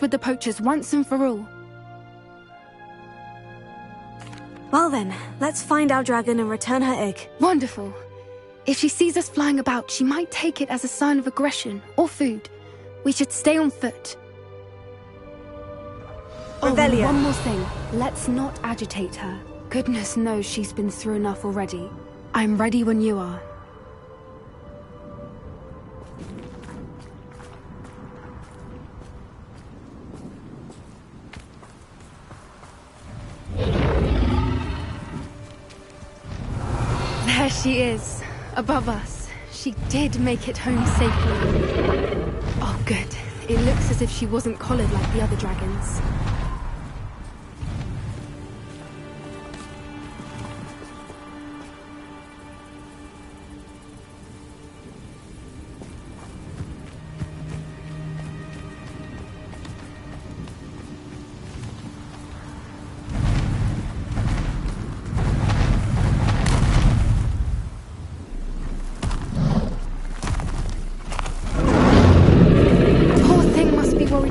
with the poachers once and for all. Well then, let's find our dragon and return her egg. Wonderful. If she sees us flying about, she might take it as a sign of aggression or food. We should stay on foot. Oh, and Revelia. one more thing. Let's not agitate her. Goodness knows she's been through enough already. I'm ready when you are. There she is, above us. She did make it home safely. Oh, good. It looks as if she wasn't collared like the other dragons.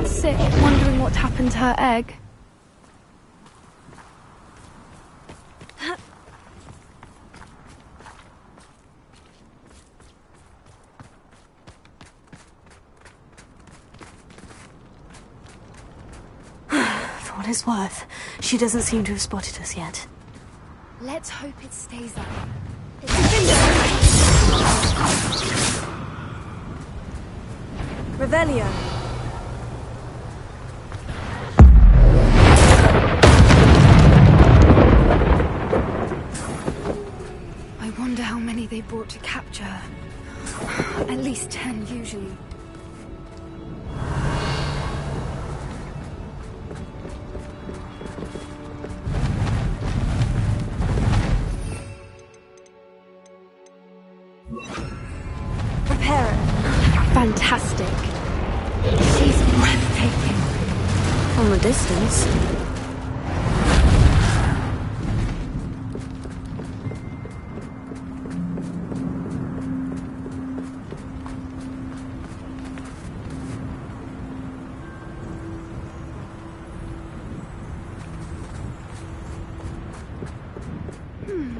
Sick, wondering what happened to her egg. For what it's worth, she doesn't seem to have spotted us yet. Let's hope it stays up. Revelia. I wonder how many they brought to capture her. At least 10 usually. Prepare it. Fantastic. She's breathtaking. From a distance.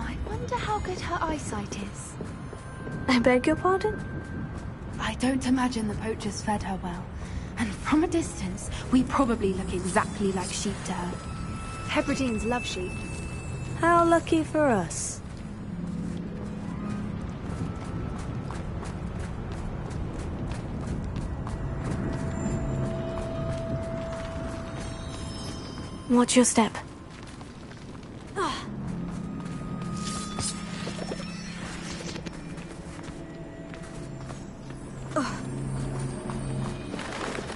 I wonder how good her eyesight is. I beg your pardon? I don't imagine the poachers fed her well. And from a distance, we probably look exactly like sheep to her. Hebrideans love sheep. How lucky for us. Watch your step.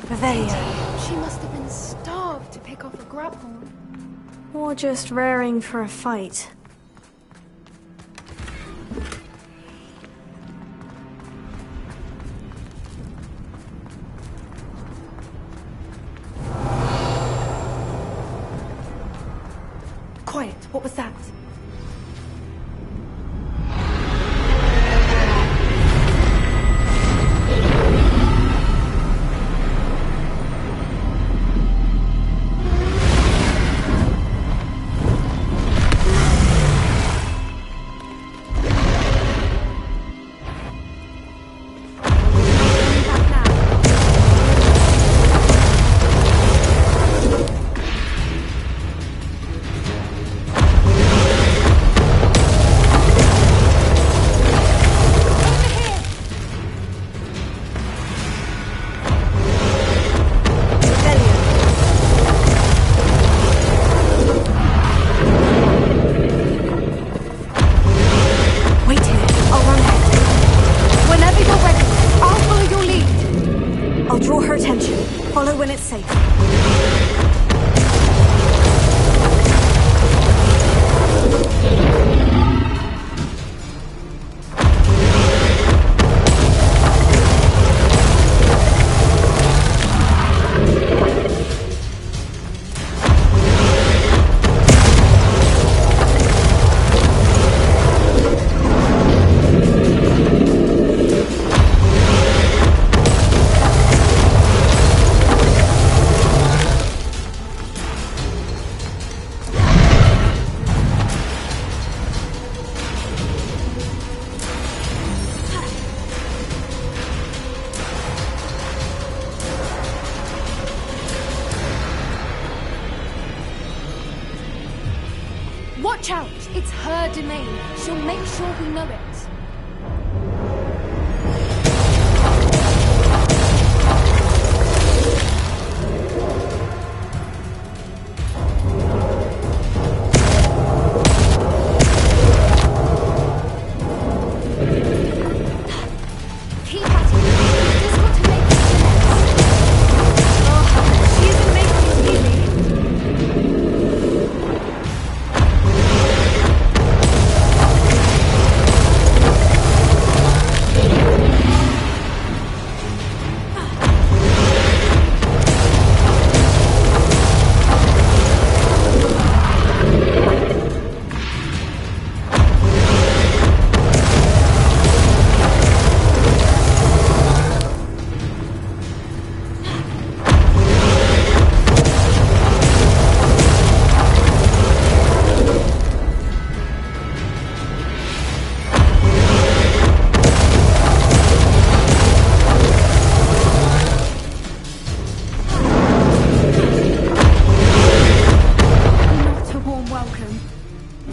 Revelia. She must have been starved to pick off a grapple. Or just raring for a fight. Quiet, what was that? When it's safe. Watch out! It's her domain. She'll make sure we know it.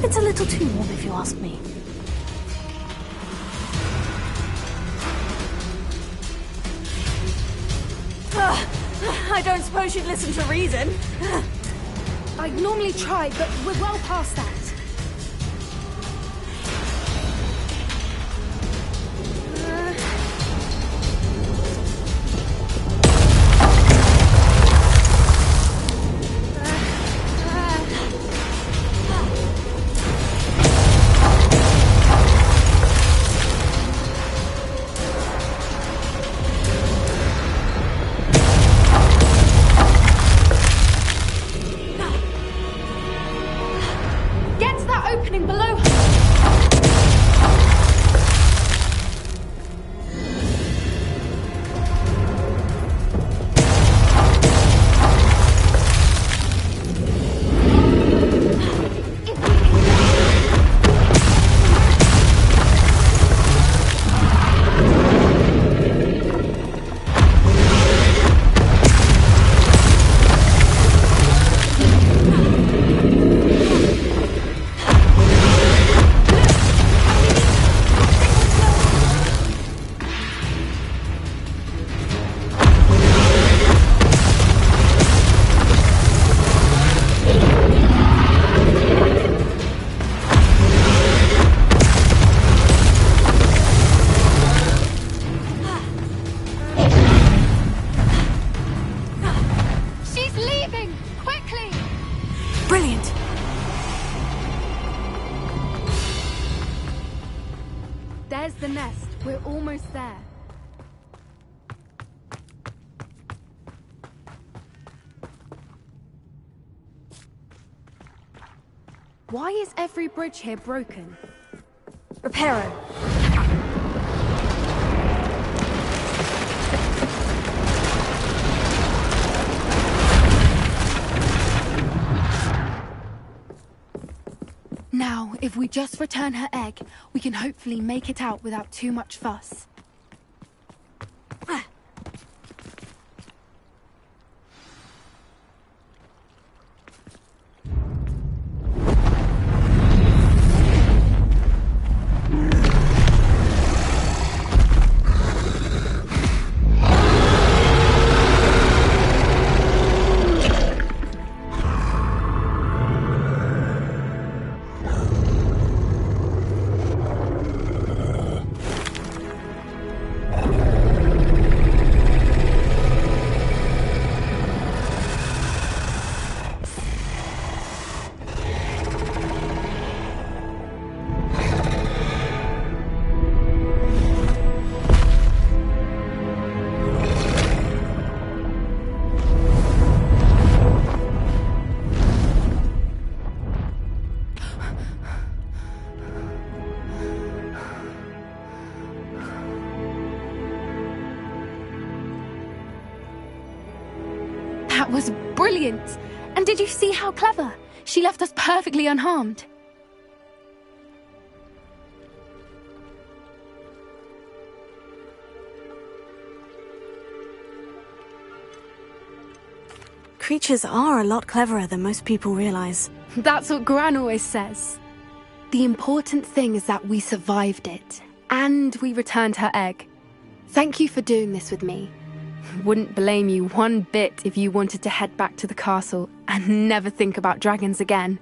It's a little too warm, if you ask me. I don't suppose you'd listen to reason. I'd normally try, but we're well past that. Opening below her. Brilliant! There's the nest. We're almost there. Why is every bridge here broken? Reparo. Now, if we just return her egg, we can hopefully make it out without too much fuss. That was brilliant! And did you see how clever? She left us perfectly unharmed. Creatures are a lot cleverer than most people realize. That's what Gran always says. The important thing is that we survived it, and we returned her egg. Thank you for doing this with me. Wouldn't blame you one bit if you wanted to head back to the castle and never think about dragons again.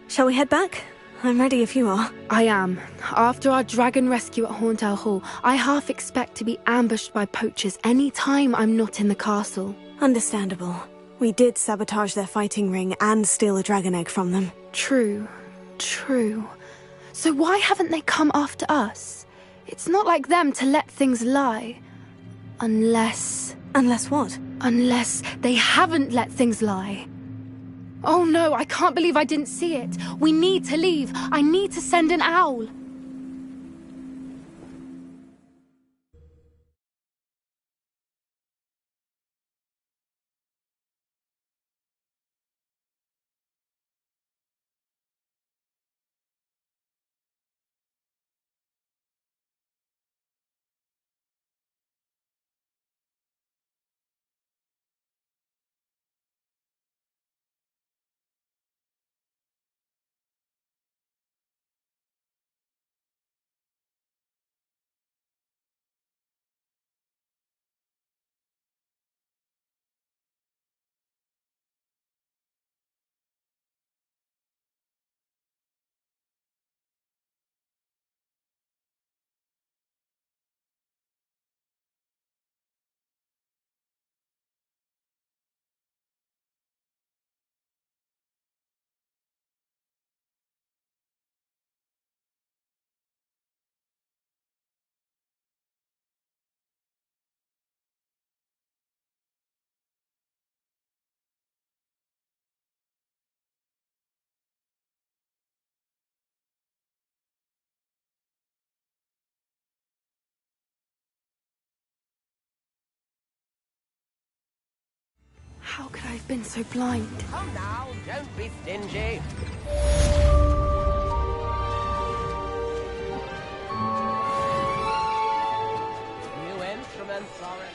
Shall we head back? I'm ready if you are. I am. After our dragon rescue at Hauntowl Hall, I half expect to be ambushed by poachers any time I'm not in the castle. Understandable. We did sabotage their fighting ring and steal a dragon egg from them. True. So why haven't they come after us? It's not like them to let things lie. Unless... Unless what? Unless they haven't let things lie. Oh no, I can't believe I didn't see it. We need to leave. I need to send an owl. How could I have been so blind? Come now, don't be stingy. New instruments already.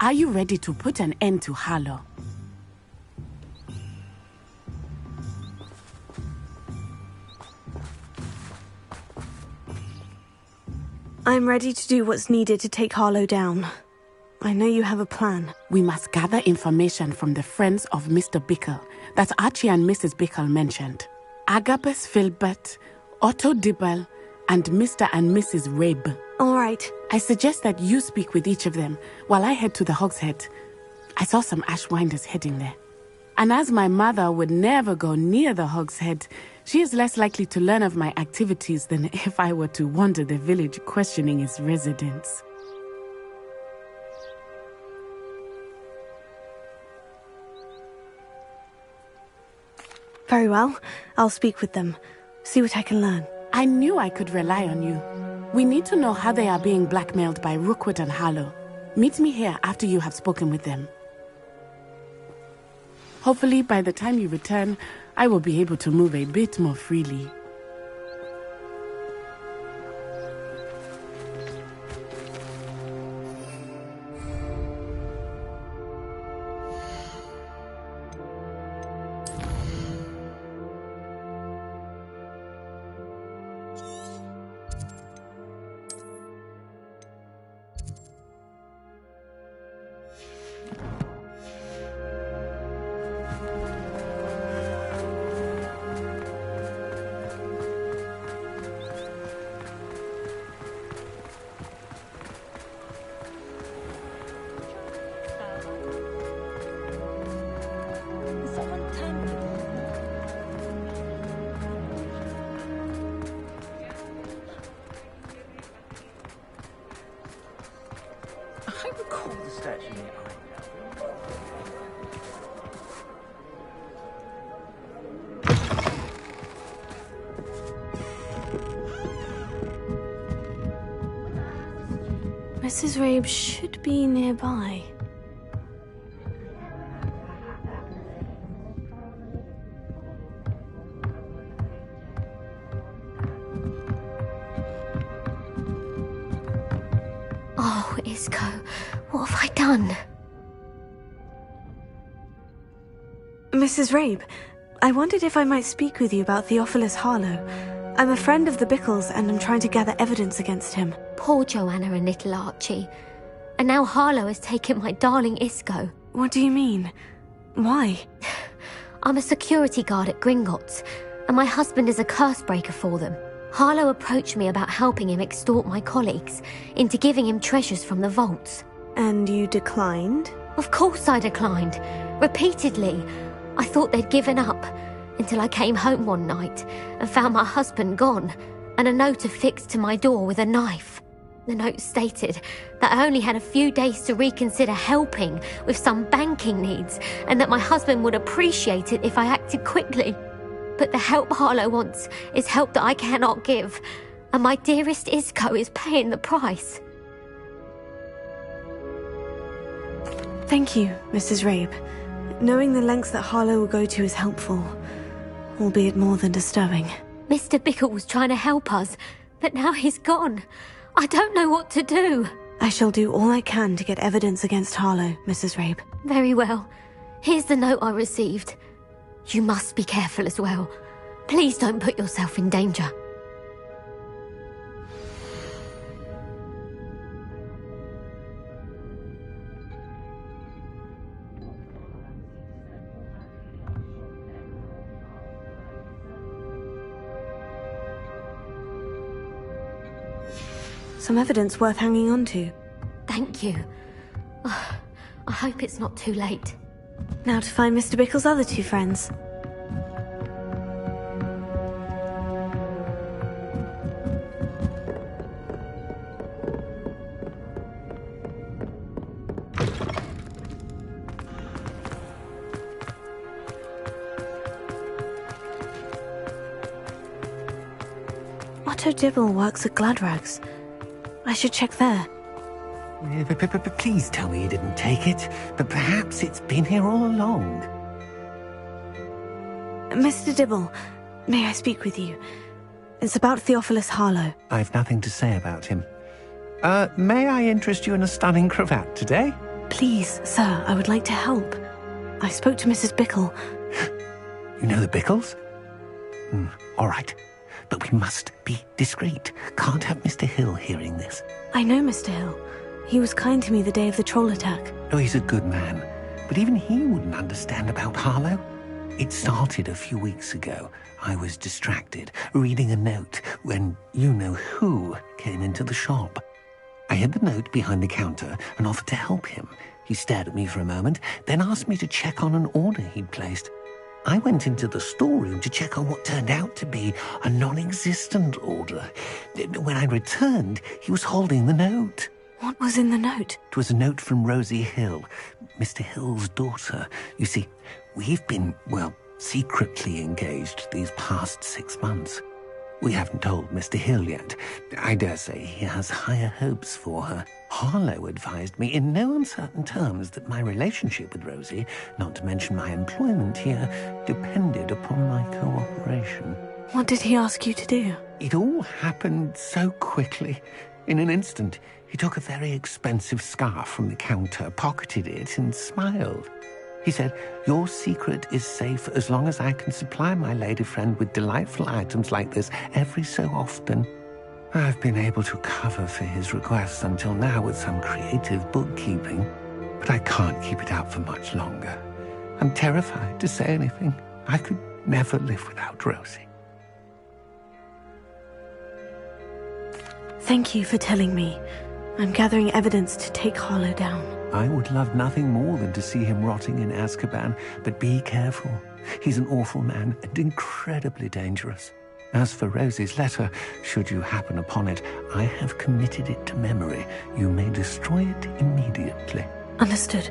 Are you ready to put an end to Harlow? I'm ready to do what's needed to take Harlow down. I know you have a plan. We must gather information from the friends of Mr. Bickle that Archie and Mrs. Bickle mentioned. Agabus Filbert, Otto Dibble, and Mr. and Mrs. Rabe. All right. I suggest that you speak with each of them while I head to the Hogshead. I saw some Ashwinders heading there. And as my mother would never go near the Hogshead, she is less likely to learn of my activities than if I were to wander the village questioning its residents. Very well. I'll speak with them. See what I can learn. I knew I could rely on you. We need to know how they are being blackmailed by Rookwood and Harlow. Meet me here after you have spoken with them. Hopefully, by the time you return, I will be able to move a bit more freely. I recall the statue in the eye. Mrs. Rabe should be nearby. Oh, Isco, what have I done? Mrs. Rabe, I wondered if I might speak with you about Theophilus Harlow. I'm a friend of the Bickles and I'm trying to gather evidence against him. Poor Joanna and little Archie. And now Harlow has taken my darling Isco. What do you mean? Why? I'm a security guard at Gringotts, and my husband is a curse breaker for them. Harlow approached me about helping him extort my colleagues into giving him treasures from the vaults. And you declined? Of course I declined. Repeatedly. I thought they'd given up, until I came home one night and found my husband gone, and a note affixed to my door with a knife. The note stated that I only had a few days to reconsider helping with some banking needs, and that my husband would appreciate it if I acted quickly. But the help Harlow wants is help that I cannot give, and my dearest Isco is paying the price. Thank you, Mrs. Rabe. Knowing the lengths that Harlow will go to is helpful, albeit more than disturbing. Mr. Bickle was trying to help us, but now he's gone. I don't know what to do. I shall do all I can to get evidence against Harlow, Mrs. Rabe. Very well. Here's the note I received. You must be careful as well. Please don't put yourself in danger. Some evidence worth hanging on to. Thank you. I hope it's not too late. Now to find Mr. Bickle's other two friends. Otto Dibble works at Gladrags. I should check there. Please tell me you didn't take it. But perhaps it's been here all along. Mr. Dibble, may I speak with you? It's about Theophilus Harlow. I've nothing to say about him. May I interest you in a stunning cravat today? Please, sir, I would like to help. I spoke to Mrs. Bickle. You know the Bickles? All right. But we must be discreet. Can't have Mr. Hill hearing this. I know Mr. Hill. He was kind to me the day of the troll attack. Oh, he's a good man. But even he wouldn't understand about Harlow. It started a few weeks ago. I was distracted, reading a note, when you-know-who came into the shop. I hid the note behind the counter and offered to help him. He stared at me for a moment, then asked me to check on an order he'd placed. I went into the storeroom to check on what turned out to be a non-existent order. When I returned, he was holding the note. What was in the note? It was a note from Rosie Hill, Mr. Hill's daughter. You see, we've been, secretly engaged these past 6 months. We haven't told Mr. Hill yet. I dare say he has higher hopes for her. Harlow advised me in no uncertain terms that my relationship with Rosie, not to mention my employment here, depended upon my cooperation. What did he ask you to do? It all happened so quickly. In an instant, he took a very expensive scarf from the counter, pocketed it, and smiled. He said, "Your secret is safe as long as I can supply my lady friend with delightful items like this every so often." I've been able to cover for his requests until now with some creative bookkeeping, but I can't keep it up for much longer. I'm terrified to say anything. I could never live without Rosie. Thank you for telling me. I'm gathering evidence to take Harlow down. I would love nothing more than to see him rotting in Azkaban, but be careful. He's an awful man and incredibly dangerous. As for Rosie's letter, should you happen upon it, I have committed it to memory. You may destroy it immediately. Understood.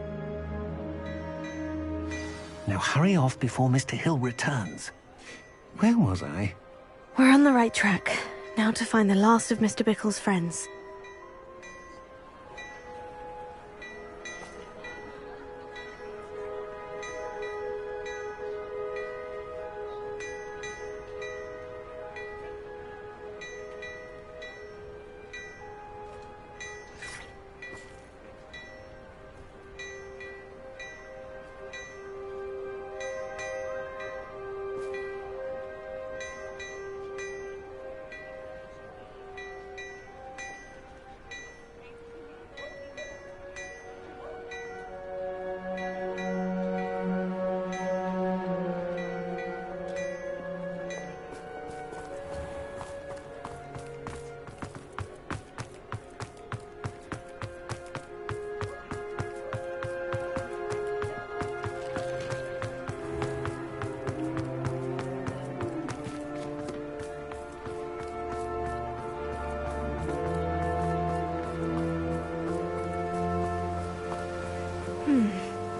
Now hurry off before Mr. Hill returns. Where was I? We're on the right track. Now to find the last of Mr. Bickle's friends.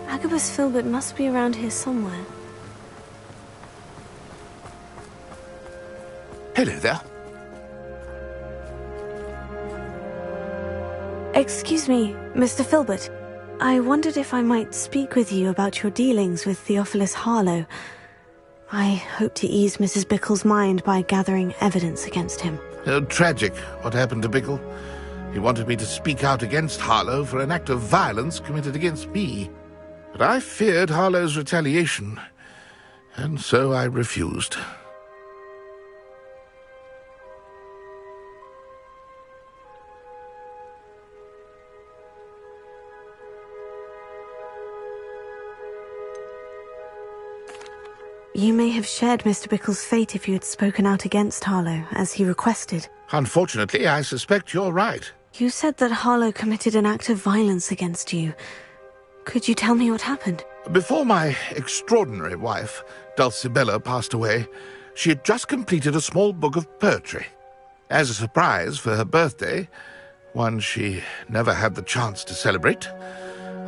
Agabus Filbert must be around here somewhere. Hello there. Excuse me, Mr. Filbert. I wondered if I might speak with you about your dealings with Theophilus Harlow. I hope to ease Mrs. Bickle's mind by gathering evidence against him. Oh, tragic what happened to Bickle. He wanted me to speak out against Harlow for an act of violence committed against me. But I feared Harlow's retaliation, and so I refused. You may have shared Mr. Bickle's fate if you had spoken out against Harlow, as he requested. Unfortunately, I suspect you're right. You said that Harlow committed an act of violence against you. Could you tell me what happened? Before my extraordinary wife, Dulcibella, passed away, she had just completed a small book of poetry. As a surprise for her birthday, one she never had the chance to celebrate,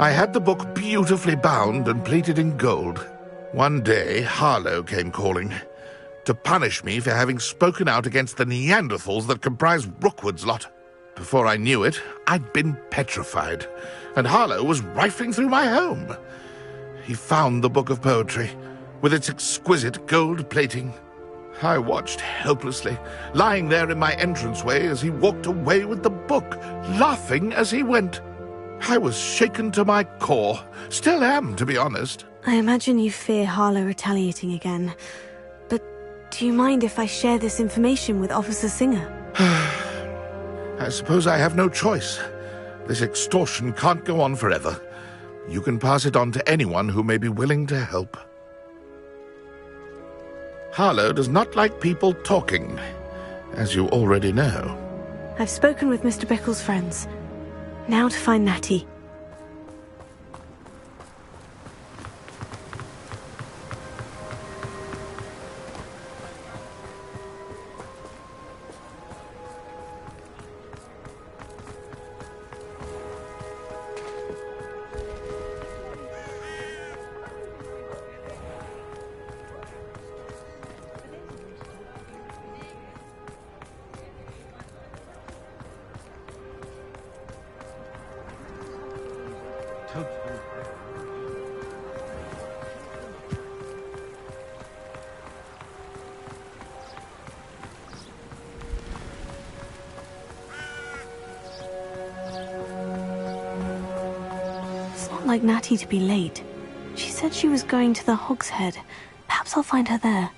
I had the book beautifully bound and plated in gold. One day, Harlow came calling, to punish me for having spoken out against the Neanderthals that comprise Rookwood's lot. Before I knew it, I'd been petrified, and Harlow was rifling through my home. He found the book of poetry, with its exquisite gold plating. I watched helplessly, lying there in my entranceway as he walked away with the book, laughing as he went. I was shaken to my core. Still am, to be honest. I imagine you fear Harlow retaliating again. But do you mind if I share this information with Officer Singer? I suppose I have no choice. This extortion can't go on forever. You can pass it on to anyone who may be willing to help. Harlow does not like people talking, as you already know. I've spoken with Mr. Bickle's friends. Now to find Natty. It's not like Natty to be late. She said she was going to the Hogshead. Perhaps I'll find her there.